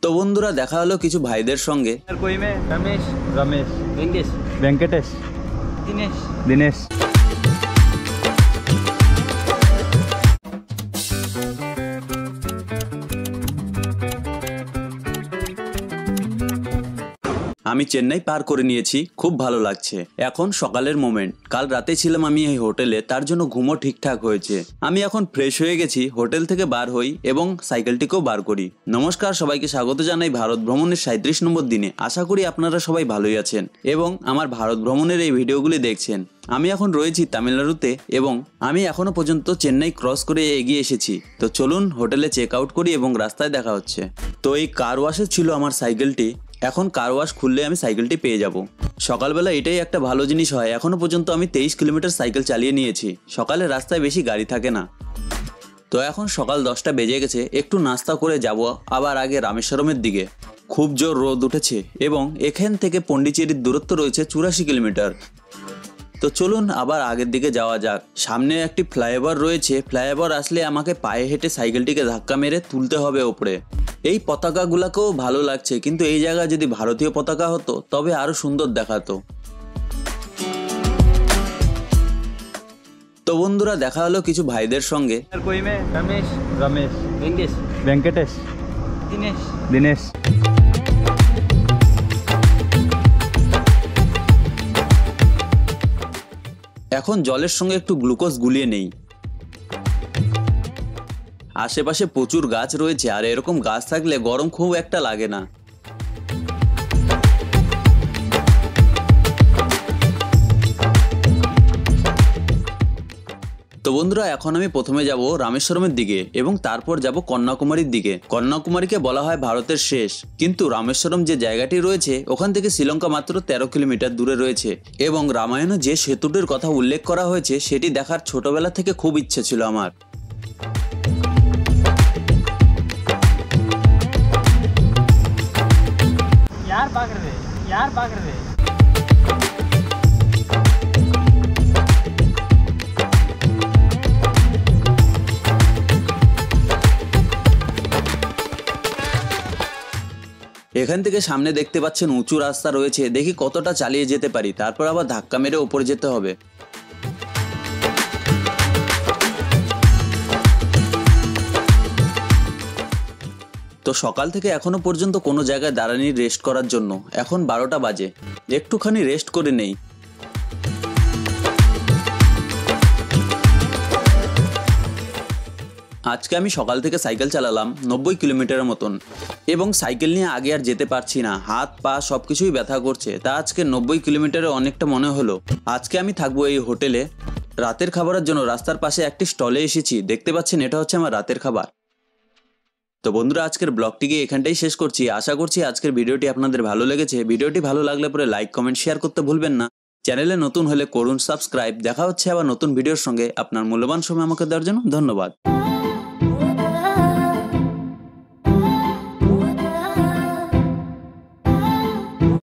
তো বন্ধুরা দেখা হলো কিছু ভাইদের সঙ্গে। कोई में रमेश रमेश वेंकटेश वेंकटेश दिनेश दिनेश। আমি চেন্নাই পার করে নিয়েছি, খুব ভালো লাগছে। এখন সকালের মোমেন্ট। কাল রাতে ছিলাম আমি এই হোটেলে, তার জন্য ঘুমও ঠিকঠাক হয়েছে। আমি এখন ফ্রেশ হয়ে গেছি, হোটেল থেকে বার হই এবং সাইকেলটিকেও বার করি। নমস্কার, সবাইকে স্বাগত জানাই ভারত ভ্রমণের 37 নম্বর দিনে। আশা করি আপনারা সবাই ভালোই আছেন এবং আমার ভারত ভ্রমণের এই ভিডিওগুলি দেখছেন। আমি এখন রয়েছি তামিলনাড়ুতে এবং আমি এখনো পর্যন্ত চেন্নাই ক্রস করে এগিয়ে এসেছি। তো চলুন হোটেলে চেক আউট করি এবং রাস্তায় দেখা হচ্ছে। তো এই কার ওয়াশে ছিল আমার সাইকেলটি। এখন কার ওয়াশ খুললে আমি সাইকেলটি পেয়ে যাব। সকালবেলা এটাই একটা ভালো জিনিস হয়। এখনো পর্যন্ত আমি 23 কিলোমিটার সাইকেল চালিয়ে নিয়েছি। সকালে রাস্তায় বেশি গাড়ি থাকে না। তো এখন সকাল 10টা বেজে গেছে, একটু নাস্তা করে যাব আবার আগে রামেশ্বরমের দিকে। খুব জোর রোদ উঠেছে এবং এখান থেকে পন্ডিচেরির দূরত্ব রয়েছে 84 কিলোমিটার। তো চলুন আবার আগের দিকে যাওয়া যাক। সামনে একটি ফ্লাইওভার রয়েছে, ফ্লাইওভার আসলে আমাকে পায়ে হেঁটে সাইকেলটিকে ধাক্কা মেরে তুলতে হবে ওপরে। এই পতাকাগুলোকেও ভালো লাগছে, কিন্তু এই জায়গায় যদি ভারতীয় পতাকা হতো তবে আরো সুন্দর দেখাতো। তো বন্ধুরা দেখা হলো কিছু ভাইদের সঙ্গে। कोई में रमेश रमेश वेंकटेश वेंकटेश दिनेश दिनेश। এখন জলের সঙ্গে একটু গ্লুকোজ গুলিয়ে নেই। আশেপাশে প্রচুর গাছ রয়েছে, আর এরকম গাছ থাকলে গরম খুব একটা লাগে না। তো বন্ধুরা এখন আমি প্রথমে যাব রামেশ্বরমের দিকে এবং তারপর যাব কন্যাকুমারীর দিকে। কন্যাকুমারীকে বলা হয় ভারতের শেষ, কিন্তু রামেশ্বরম যে জায়গাটি রয়েছে ওখান থেকে শ্রীলঙ্কা মাত্র 13 কিলোমিটার দূরে রয়েছে। এবং রামায়ণে যে সেতুটির কথা উল্লেখ করা হয়েছে সেটি দেখার ছোটবেলা থেকে খুব ইচ্ছে ছিল আমার। यार भाग रहे এখান থেকে সামনে দেখতে পাচ্ছেন উঁচু রাস্তা রয়েছে, দেখি কতটা চালিয়ে যেতে পারি, তারপর আবার ধাক্কা মেরে উপরে যেতে হবে। তো সকাল থেকে এখনো পর্যন্ত কোনো জায়গায় দাঁড়ানি রেস্ট করার জন্য। এখন 12টা বাজে, একটুখানি রেস্ট করে নেই। আজকে আমি সকাল থেকে সাইকেল চালালাম 90 কিলোমিটারের মতন এবং সাইকেল নিয়ে আগে আর যেতে পারছি না, হাত পা সবকিছুই ব্যথা করছে। তা আজকে 90 কিলোমিটারে অনেকটা মনে হলো। আজকে আমি থাকবো এই হোটেলে রাতের খাবারের জন্য। রাস্তার পাশে একটি স্টলে এসেছি, দেখতে পাচ্ছেন এটা হচ্ছে আমার রাতের খাবার। তো বন্ধুরা আজকের ব্লগটিকে এখানটাই শেষ করছি। আশা করছি আজকের ভিডিওটি আপনাদের ভালো লেগেছে। ভিডিওটি ভালো লাগলে পরে লাইক কমেন্ট শেয়ার করতে ভুলবেন না। চ্যানেলে নতুন হলে করুন সাবস্ক্রাইব। দেখা হচ্ছে আবার নতুন ভিডিওর সঙ্গে। আপনার মূল্যবান সময় আমাকে দেওয়ার জন্য ধন্যবাদ।